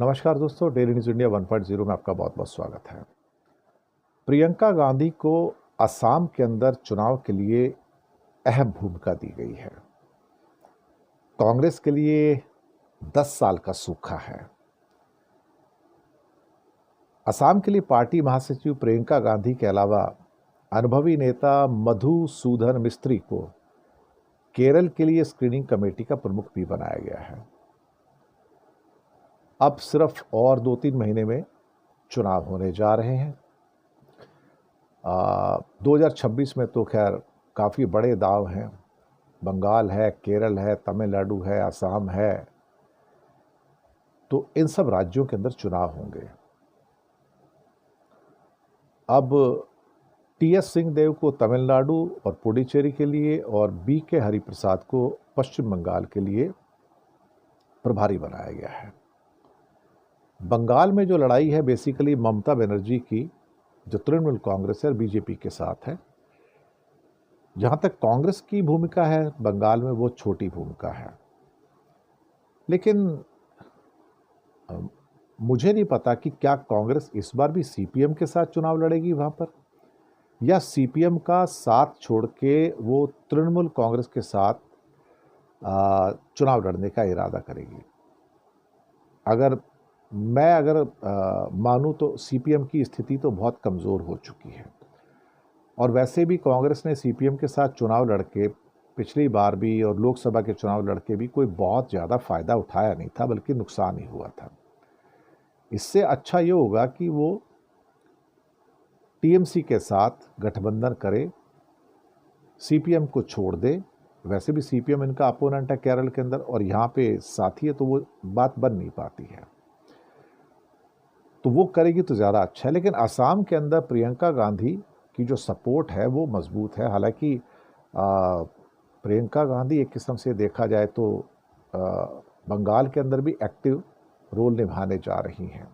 नमस्कार दोस्तों, daily news India 1.0 में आपका बहुत बहुत स्वागत है। प्रियंका गांधी को असम के अंदर चुनाव के लिए अहम भूमिका दी गई है। कांग्रेस के लिए 10 साल का सूखा है। असम के लिए पार्टी महासचिव प्रियंका गांधी के अलावा अनुभवी नेता मधुसूदन मिस्त्री को केरल के लिए स्क्रीनिंग कमेटी का प्रमुख भी बनाया गया है। अब सिर्फ और 2-3 महीने में चुनाव होने जा रहे हैं। 2026 में तो खैर काफ़ी बड़े दांव हैं। बंगाल है, केरल है, तमिलनाडु है, असम है, तो इन सब राज्यों के अंदर चुनाव होंगे। अब टी.एस. सिंहदेव को तमिलनाडु और पुडुचेरी के लिए और बी.के. हरिप्रसाद को पश्चिम बंगाल के लिए प्रभारी बनाया गया है। बंगाल में जो लड़ाई है बेसिकली ममता बनर्जी की, जो तृणमूल कांग्रेस और बीजेपी के साथ है। जहां तक कांग्रेस की भूमिका है बंगाल में, वो छोटी भूमिका है। लेकिन मुझे नहीं पता कि क्या कांग्रेस इस बार भी सीपीएम के साथ चुनाव लड़ेगी वहां पर, या सीपीएम का साथ छोड़ के वो तृणमूल कांग्रेस के साथ चुनाव लड़ने का इरादा करेगी। अगर मानूं तो सीपीएम की स्थिति तो बहुत कमज़ोर हो चुकी है, और वैसे भी कांग्रेस ने सीपीएम के साथ चुनाव लड़के पिछली बार भी और लोकसभा के चुनाव लड़के भी कोई बहुत ज़्यादा फ़ायदा उठाया नहीं था, बल्कि नुकसान ही हुआ था। इससे अच्छा ये होगा कि वो टीएमसी के साथ गठबंधन करे, सीपीएम को छोड़ दे। वैसे भी सीपीएम इनका अपोनेंट है केरल के अंदर, और यहाँ पे साथी है, तो वो बात बन नहीं पाती है। तो वो करेगी तो ज़्यादा अच्छा है। लेकिन असम के अंदर प्रियंका गांधी की जो सपोर्ट है वो मजबूत है। हालांकि प्रियंका गांधी एक किस्म से देखा जाए तो बंगाल के अंदर भी एक्टिव रोल निभाने जा रही हैं।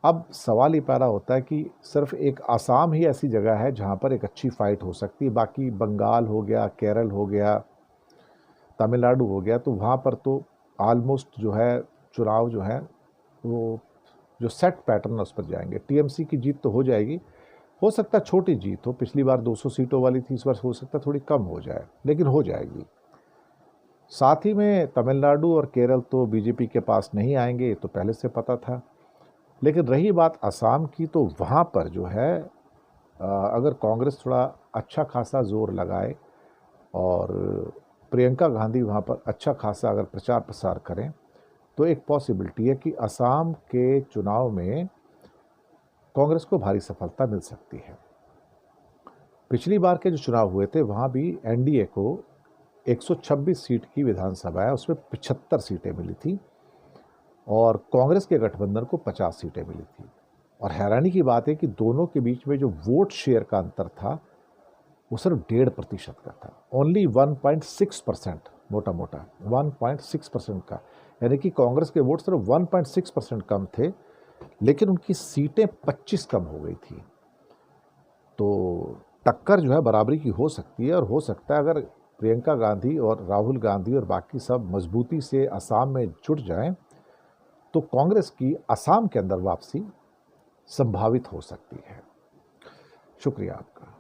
अब सवाल ये पैदा होता है कि सिर्फ एक असम ही ऐसी जगह है जहां पर एक अच्छी फाइट हो सकती है। बाकी बंगाल हो गया, केरल हो गया, तमिलनाडु हो गया, तो वहाँ पर तो ऑलमोस्ट जो है चुनाव जो है वो जो सेट पैटर्न उस पर जाएंगे। टीएमसी की जीत तो हो जाएगी, हो सकता है छोटी जीत हो। पिछली बार 200 सीटों वाली थी, इस बार हो सकता है थोड़ी कम हो जाए, लेकिन हो जाएगी। साथ ही में तमिलनाडु और केरल तो बीजेपी के पास नहीं आएंगे, ये तो पहले से पता था। लेकिन रही बात असम की, तो वहाँ पर जो है अगर कांग्रेस थोड़ा अच्छा खासा जोर लगाए और प्रियंका गांधी वहाँ पर अच्छा खासा अगर प्रचार प्रसार करें, तो एक पॉसिबिलिटी है कि असम के चुनाव में कांग्रेस को भारी सफलता मिल सकती है। पिछली बार के जो चुनाव हुए थे वहाँ भी एनडीए को 126 सीट की विधानसभा है, उसमें 75 सीटें मिली थी, और कांग्रेस के गठबंधन को 50 सीटें मिली थी। और हैरानी की बात है कि दोनों के बीच में जो वोट शेयर का अंतर था वो सिर्फ 1.5% का था। ओनली 1.6%, मोटा मोटा 1.6% का, यानी कि कांग्रेस के वोट सिर्फ 1.6% कम थे, लेकिन उनकी सीटें 25 कम हो गई थी। तो टक्कर जो है बराबरी की हो सकती है, और हो सकता है अगर प्रियंका गांधी और राहुल गांधी और बाकी सब मजबूती से असम में जुट जाएं, तो कांग्रेस की असम के अंदर वापसी संभावित हो सकती है। शुक्रिया आपका।